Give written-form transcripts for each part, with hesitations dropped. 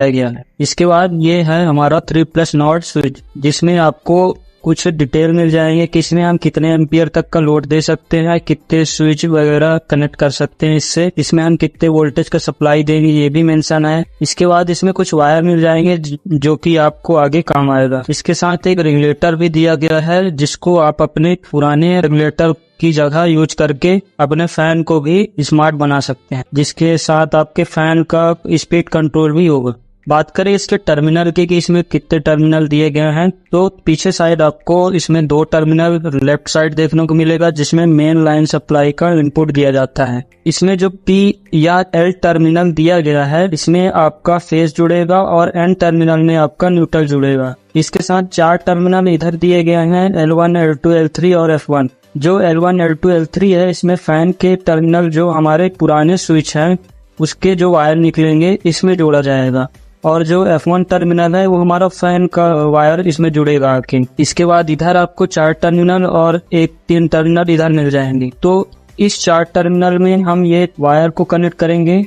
गया है। इसके बाद ये है हमारा 3+ नॉट स्विच, जिसमें आपको कुछ डिटेल मिल जाएंगे कि इसमें हम कितने एम्पियर तक का लोड दे सकते हैं, कितने स्विच वगैरह कनेक्ट कर सकते हैं इससे, इसमें हम कितने वोल्टेज का सप्लाई देंगे ये भी मेंशन है। इसके बाद इसमें कुछ वायर मिल जाएंगे जो कि आपको आगे काम आएगा। इसके साथ एक रेगुलेटर भी दिया गया है, जिसको आप अपने पुराने रेगुलेटर की जगह यूज करके अपने फैन को भी स्मार्ट बना सकते हैं, जिसके साथ आपके फैन का स्पीड कंट्रोल भी होगा। बात करें इसके टर्मिनल की कि इसमें कितने टर्मिनल दिए गए हैं, तो पीछे साइड आपको इसमें 2 टर्मिनल लेफ्ट साइड देखने को मिलेगा, जिसमें मेन लाइन सप्लाई का इनपुट दिया जाता है। इसमें जो P या L टर्मिनल दिया गया है, इसमें आपका फेज जुड़ेगा और N टर्मिनल में आपका न्यूट्रल जुड़ेगा। इसके साथ 4 टर्मिनल इधर दिए गए हैं, L1, L2, L3 और F1। जो L1, L2, L3 है, इसमें फैन के टर्मिनल जो हमारे पुराने स्विच हैं उसके जो वायर निकलेंगे इसमें जोड़ा जाएगा, और जो F1 टर्मिनल है वो हमारा फैन का वायर इसमें जुड़ेगा आके। इसके बाद इधर आपको 4 टर्मिनल और 3 टर्मिनल इधर मिल जाएंगे। तो इस 4 टर्मिनल में हम ये वायर को कनेक्ट करेंगे।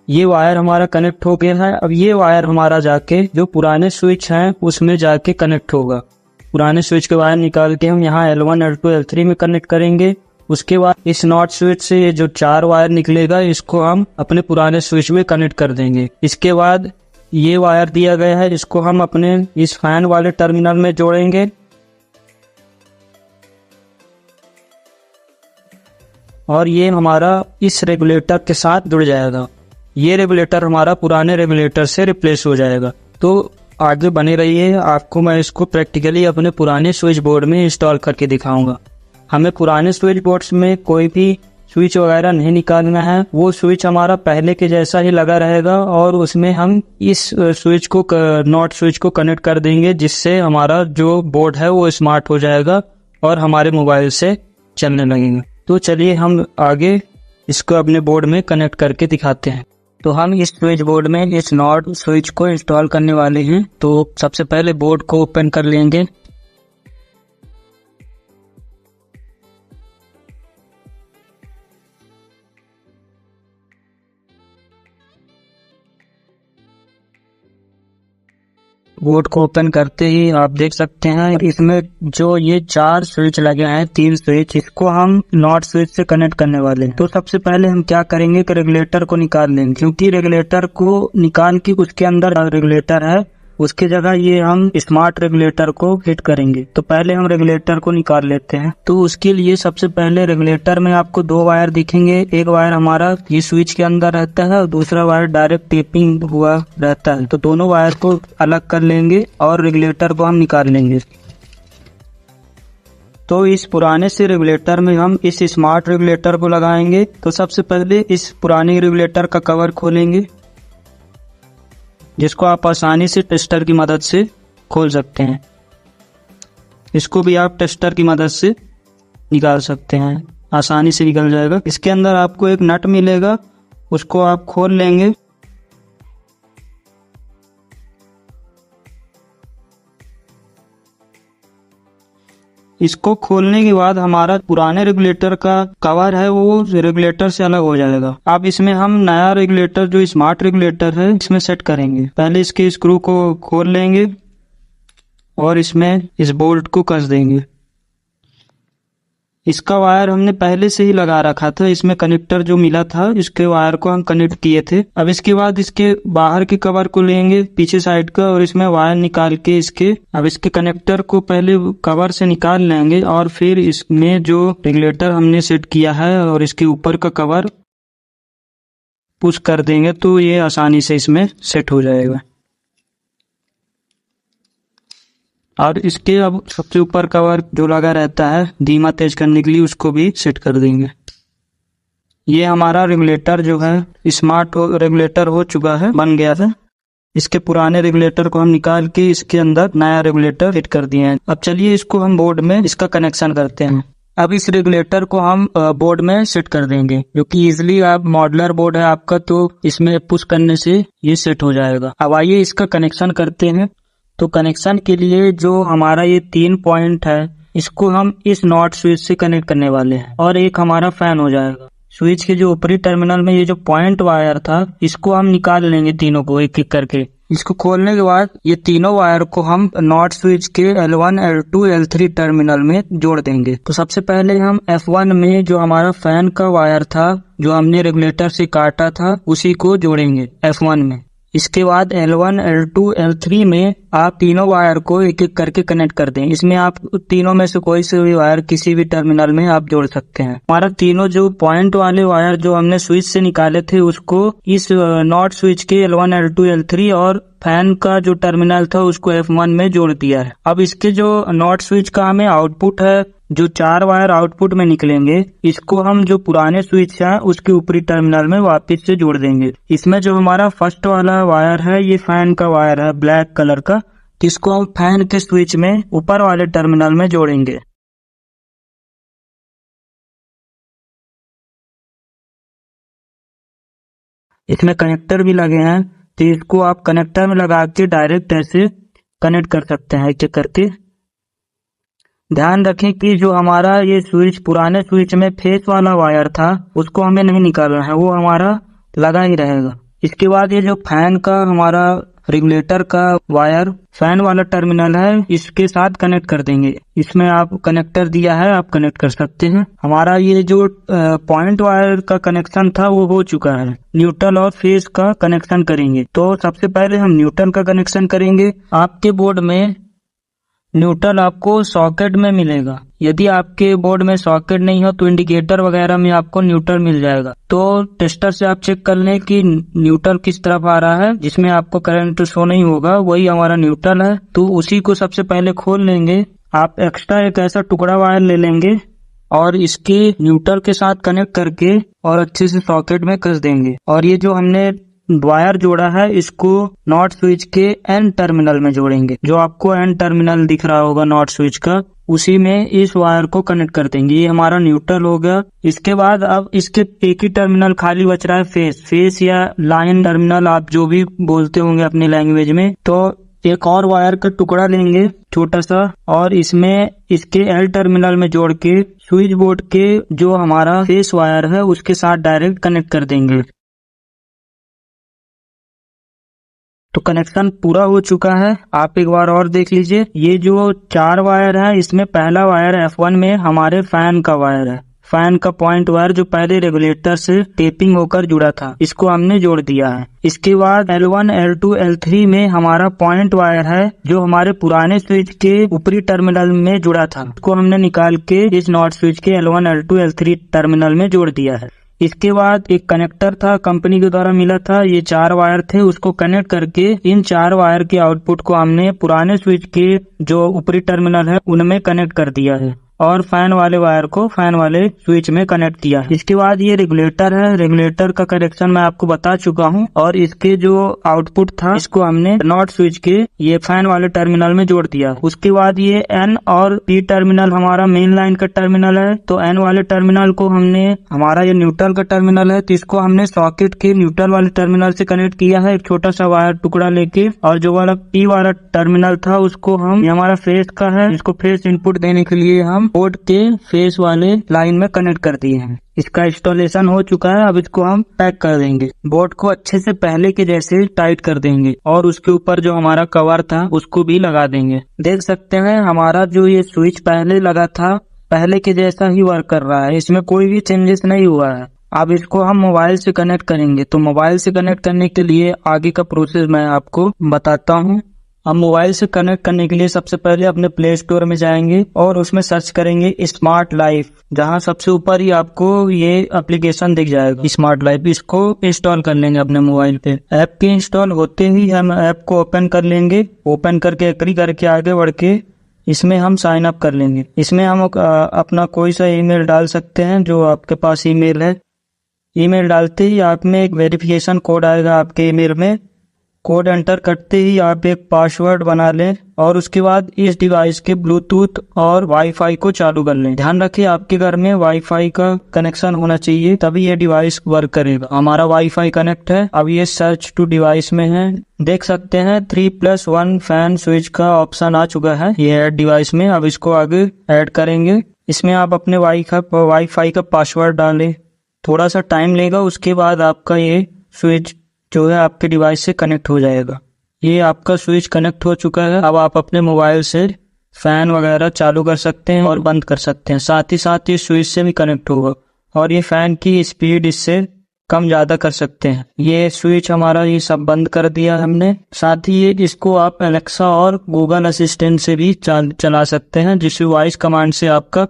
ये वायर हमारा कनेक्ट हो गया है। अब ये वायर हमारा जाके जो पुराने स्विच हैं उसमें जाके कनेक्ट होगा। पुराने स्विच के वायर निकाल के हम यहाँ L1, L2, L3 में कनेक्ट करेंगे। उसके बाद इस नॉट स्विच से ये जो 4 वायर निकलेगा इसको हम अपने पुराने स्विच में कनेक्ट कर देंगे। इसके बाद ये वायर दिया गया है, इसको हम अपने इस फैन वाले टर्मिनल में जोड़ेंगे, और ये हमारा इस रेगुलेटर के साथ जुड़ जाएगा। ये रेगुलेटर हमारा पुराने रेगुलेटर से रिप्लेस हो जाएगा। तो आगे बने रहिए, आपको मैं इसको प्रैक्टिकली अपने पुराने स्विच बोर्ड में इंस्टॉल करके दिखाऊंगा। हमें पुराने स्विच बोर्ड्स में कोई भी स्विच वगैरह नहीं निकालना है, वो स्विच हमारा पहले के जैसा ही लगा रहेगा, और उसमें हम इस स्विच को नॉट स्विच को कनेक्ट कर देंगे, जिससे हमारा जो बोर्ड है वो स्मार्ट हो जाएगा और हमारे मोबाइल से चलने लगेगा। तो चलिए हम आगे इसको अपने बोर्ड में कनेक्ट करके दिखाते हैं। तो हम इस स्विच बोर्ड में इस नॉट स्विच को इंस्टॉल करने वाले हैं। तो सबसे पहले बोर्ड को ओपन कर लेंगे। बोर्ड को ओपन करते ही आप देख सकते हैं इसमें जो ये 4 स्विच लगे हैं, 3 स्विच, इसको हम नॉट स्विच से कनेक्ट करने वाले हैं। तो सबसे पहले हम क्या करेंगे कि रेगुलेटर को निकाल लेंगे, क्योंकि रेगुलेटर को निकाल के उसके अंदर रेगुलेटर है, उसकी जगह ये हम स्मार्ट रेगुलेटर को फिट करेंगे। तो पहले हम रेगुलेटर को निकाल लेते हैं। तो उसके लिए सबसे पहले रेगुलेटर में आपको 2 वायर दिखेंगे। एक वायर हमारा ये स्विच के अंदर रहता है और दूसरा वायर डायरेक्ट टेपिंग हुआ रहता है। तो दोनों वायर को अलग कर लेंगे और रेगुलेटर को हम निकाल लेंगे। तो इस पुराने से रेगुलेटर में हम इस स्मार्ट रेगुलेटर को लगाएंगे। तो सबसे पहले इस पुराने रेगुलेटर का कवर खोलेंगे, जिसको आप आसानी से टेस्टर की मदद से खोल सकते हैं। इसको भी आप टेस्टर की मदद से निकाल सकते हैं, आसानी से निकल जाएगा। इसके अंदर आपको एक नट मिलेगा, उसको आप खोल लेंगे। इसको खोलने के बाद हमारा पुराने रेगुलेटर का कवर है वो रेगुलेटर से अलग हो जाएगा। अब इसमें हम नया रेगुलेटर जो स्मार्ट रेगुलेटर है इसमें सेट करेंगे। पहले इसके स्क्रू को खोल लेंगे और इसमें इस बोल्ट को कस देंगे। इसका वायर हमने पहले से ही लगा रखा था, इसमें कनेक्टर जो मिला था इसके वायर को हम कनेक्ट किए थे। अब इसके बाद इसके बाहर के कवर को लेंगे पीछे साइड का, और इसमें वायर निकाल के अब इसके कनेक्टर को पहले कवर से निकाल लेंगे, और फिर इसमें जो रेगुलेटर हमने सेट किया है और इसके ऊपर का कवर पुश कर देंगे, तो ये आसानी से इसमें सेट हो जाएगा। और इसके अब सबसे ऊपर कवर जो लगा रहता है धीमा तेज करने के लिए, उसको भी सेट कर देंगे। ये हमारा रेगुलेटर जो है स्मार्ट रेगुलेटर हो चुका है, बन गया है। इसके पुराने रेगुलेटर को हम निकाल के इसके अंदर नया रेगुलेटर फिट कर दिए हैं। अब चलिए इसको हम बोर्ड में इसका कनेक्शन करते हैं। अब इस रेगुलेटर को हम बोर्ड में सेट कर देंगे, जो कि इजिली आप मॉड्यूलर बोर्ड है आपका, तो इसमें पुश करने से ये सेट हो जाएगा। अब आइए इसका कनेक्शन करते हैं। तो कनेक्शन के लिए जो हमारा ये 3 पॉइंट है इसको हम इस नॉट स्विच से कनेक्ट करने वाले हैं और एक हमारा फैन हो जाएगा। स्विच के जो ऊपरी टर्मिनल में ये जो पॉइंट वायर था इसको हम निकाल लेंगे तीनों को एक एक करके। इसको खोलने के बाद ये तीनों वायर को हम नॉट स्विच के L1, L2, L3 टर्मिनल में जोड़ देंगे। तो सबसे पहले हम F1 में जो हमारा फैन का वायर था जो हमने रेगुलेटर से काटा था उसी को जोड़ेंगे F1 में। इसके बाद L1, L2, L3 में आप तीनों वायर को एक एक करके कनेक्ट कर दें। इसमें आप तीनों में से कोई से भी वायर किसी भी टर्मिनल में आप जोड़ सकते हैं। हमारा तीनों जो पॉइंट वाले वायर जो हमने स्विच से निकाले थे उसको इस नॉट स्विच के L1, L2, L3 और फैन का जो टर्मिनल था उसको F1 में जोड़ दिया है। अब इसके जो नॉट स्विच का हमें आउटपुट है, जो 4 वायर आउटपुट में निकलेंगे, इसको हम जो पुराने स्विच है उसके ऊपरी टर्मिनल में वापस से जोड़ देंगे। इसमें जो हमारा फर्स्ट वाला वायर है ये फैन का वायर है ब्लैक कलर का, जिसको हम फैन के स्विच में ऊपर वाले टर्मिनल में जोड़ेंगे। इसमें कनेक्टर भी लगे हैं तो इसको आप कनेक्टर में लगा के डायरेक्ट ऐसे कनेक्ट कर सकते हैं एक एक करके। ध्यान रखें कि जो हमारा ये स्विच पुराने स्विच में फेस वाला वायर था उसको हमें नहीं निकालना है, वो हमारा लगा ही रहेगा। इसके बाद ये जो फैन का हमारा रेगुलेटर का वायर फैन वाला टर्मिनल है इसके साथ कनेक्ट कर देंगे। इसमें आप कनेक्टर दिया है, आप कनेक्ट कर सकते हैं। हमारा ये जो पॉइंट वायर का कनेक्शन था वो हो चुका है। न्यूट्रल और फेज का कनेक्शन करेंगे। तो सबसे पहले हम न्यूट्रल का कनेक्शन करेंगे। आपके बोर्ड में न्यूट्रल आपको सॉकेट में मिलेगा। यदि आपके बोर्ड में सॉकेट नहीं हो तो इंडिकेटर वगैरह में आपको न्यूट्रल मिल जाएगा। तो टेस्टर से आप चेक कर लें कि न्यूट्रल किस तरफ आ रहा है, जिसमें आपको करंट शो नहीं होगा वही हमारा न्यूट्रल है। तो उसी को सबसे पहले खोल लेंगे। आप एक्स्ट्रा एक ऐसा टुकड़ा वायर ले लेंगे और इसके न्यूट्रल के साथ कनेक्ट करके और अच्छे से सॉकेट में कस देंगे। और ये जो हमने वायर जोड़ा है इसको नॉट स्विच के एन टर्मिनल में जोड़ेंगे। जो आपको एन टर्मिनल दिख रहा होगा नॉट स्विच का, उसी में इस वायर को कनेक्ट कर देंगे। ये हमारा न्यूट्रल हो गया। इसके बाद अब इसके एक ही टर्मिनल खाली बच रहा है फेस या लाइन टर्मिनल, आप जो भी बोलते होंगे अपनी लैंग्वेज में। तो एक और वायर का टुकड़ा लेंगे छोटा सा और इसमें इसके एल टर्मिनल में जोड़ के स्विच बोर्ड के जो हमारा फेस वायर है उसके साथ डायरेक्ट कनेक्ट कर देंगे। तो कनेक्शन पूरा हो चुका है। आप एक बार और देख लीजिए। ये जो 4 वायर है इसमें पहला वायर F1 में हमारे फैन का वायर है। फैन का पॉइंट वायर जो पहले रेगुलेटर से टेपिंग होकर जुड़ा था, इसको हमने जोड़ दिया है। इसके बाद L1, L2, L3 में हमारा पॉइंट वायर है जो हमारे पुराने स्विच के ऊपरी टर्मिनल में जुड़ा था, इसको हमने निकाल के इस नॉट स्विच के L1, L2, L3 टर्मिनल में जोड़ दिया है। इसके बाद एक कनेक्टर था, कंपनी के द्वारा मिला था। ये 4 वायर थे, उसको कनेक्ट करके इन 4 वायर के आउटपुट को हमने पुराने स्विच के जो ऊपरी टर्मिनल है उनमें कनेक्ट कर दिया है और फैन वाले वायर को फैन वाले स्विच में कनेक्ट किया है। इसके बाद ये रेगुलेटर है। रेगुलेटर का कनेक्शन मैं आपको बता चुका हूँ और इसके जो आउटपुट था इसको हमने नॉट स्विच के ये फैन वाले टर्मिनल में जोड़ दिया। उसके बाद ये एन और पी टर्मिनल हमारा मेन लाइन का टर्मिनल है। तो एन वाले टर्मिनल को हमने, हमारा ये न्यूट्रल का टर्मिनल है तो इसको हमने सॉकेट के न्यूट्रल वाले टर्मिनल से कनेक्ट किया है एक छोटा सा वायर टुकड़ा लेके। और जो वाला पी वाला टर्मिनल था उसको हम, ये हमारा फेस का है, इसको फेस इनपुट देने के लिए हम बोर्ड के फेस वाले लाइन में कनेक्ट कर दिए हैं। इसका इंस्टॉलेशन हो चुका है। अब इसको हम पैक कर देंगे। बोर्ड को अच्छे से पहले के जैसे टाइट कर देंगे और उसके ऊपर जो हमारा कवर था उसको भी लगा देंगे। देख सकते हैं हमारा जो ये स्विच पहले लगा था पहले के जैसा ही वर्क कर रहा है, इसमें कोई भी चेंजेस नहीं हुआ है। अब इसको हम मोबाइल से कनेक्ट करेंगे। तो मोबाइल से कनेक्ट करने के लिए आगे का प्रोसेस मैं आपको बताता हूँ। हम मोबाइल से कनेक्ट करने के लिए सबसे पहले अपने प्ले स्टोर में जाएंगे और उसमें सर्च करेंगे स्मार्ट लाइफ, जहां सबसे ऊपर ही आपको ये एप्लीकेशन दिख जाएगा स्मार्ट लाइफ। इसको इंस्टॉल कर लेंगे अपने मोबाइल पे। ऐप के इंस्टॉल होते ही हम ऐप को ओपन कर लेंगे। ओपन करके एग्री करके आगे बढ़ के इसमें हम साइन अप कर लेंगे। इसमें हम अपना कोई सा ईमेल डाल सकते हैं जो आपके पास ईमेल है। ईमेल डालते ही आप में एक वेरिफिकेशन कोड आएगा आपके ईमेल में। कोड एंटर करते ही आप एक पासवर्ड बना लें और उसके बाद इस डिवाइस के ब्लूटूथ और वाईफाई को चालू कर लें। ध्यान रखिए आपके घर में वाईफाई का कनेक्शन होना चाहिए, तभी ये डिवाइस वर्क करेगा। हमारा वाईफाई कनेक्ट है। अब ये सर्च टू डिवाइस में है, देख सकते हैं 3+1 फैन स्विच का ऑप्शन आ चुका है ये ऐड डिवाइस में। अब इसको आगे ऐड करेंगे। इसमें आप अपने वाईफाई का पासवर्ड डालें, थोड़ा सा टाइम लेगा, उसके बाद आपका ये स्विच जो है आपके डिवाइस से कनेक्ट हो जाएगा। ये आपका स्विच कनेक्ट हो चुका है। अब आप अपने मोबाइल से फैन वगैरह चालू कर सकते हैं और बंद कर सकते हैं, साथ ही साथ ये स्विच से भी कनेक्ट होगा और ये फैन की स्पीड इससे कम ज़्यादा कर सकते हैं। ये स्विच हमारा ये सब बंद कर दिया हमने। साथ ही ये इसको आप एलेक्सा और गूगल असिस्टेंट से भी चला सकते हैं, जिस वॉइस कमांड से आपका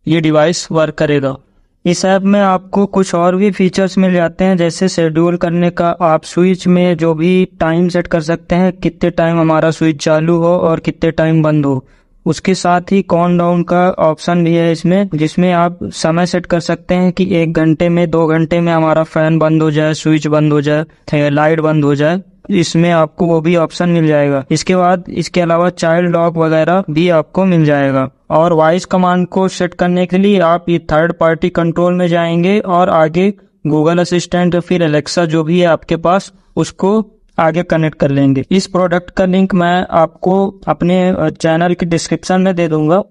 ये डिवाइस वर्क करेगा। इस ऐप में आपको कुछ और भी फीचर्स मिल जाते हैं, जैसे शेड्यूल करने का। आप स्विच में जो भी टाइम सेट कर सकते हैं, कितने टाइम हमारा स्विच चालू हो और कितने टाइम बंद हो। उसके साथ ही काउंटडाउन का ऑप्शन भी है इसमें, जिसमें आप समय सेट कर सकते हैं कि 1 घंटे में 2 घंटे में हमारा फैन बंद हो जाए, स्विच बंद हो जाए, लाइट बंद हो जाए। इसमें आपको वो भी ऑप्शन मिल जाएगा। इसके बाद इसके अलावा चाइल्ड लॉक वगैरह भी आपको मिल जाएगा। और वॉइस कमांड को सेट करने के लिए आप ये थर्ड पार्टी कंट्रोल में जाएंगे और आगे गूगल असिस्टेंट या फिर एलेक्सा जो भी है आपके पास, उसको आगे कनेक्ट कर लेंगे। इस प्रोडक्ट का लिंक मैं आपको अपने चैनल के डिस्क्रिप्शन में दे दूंगा।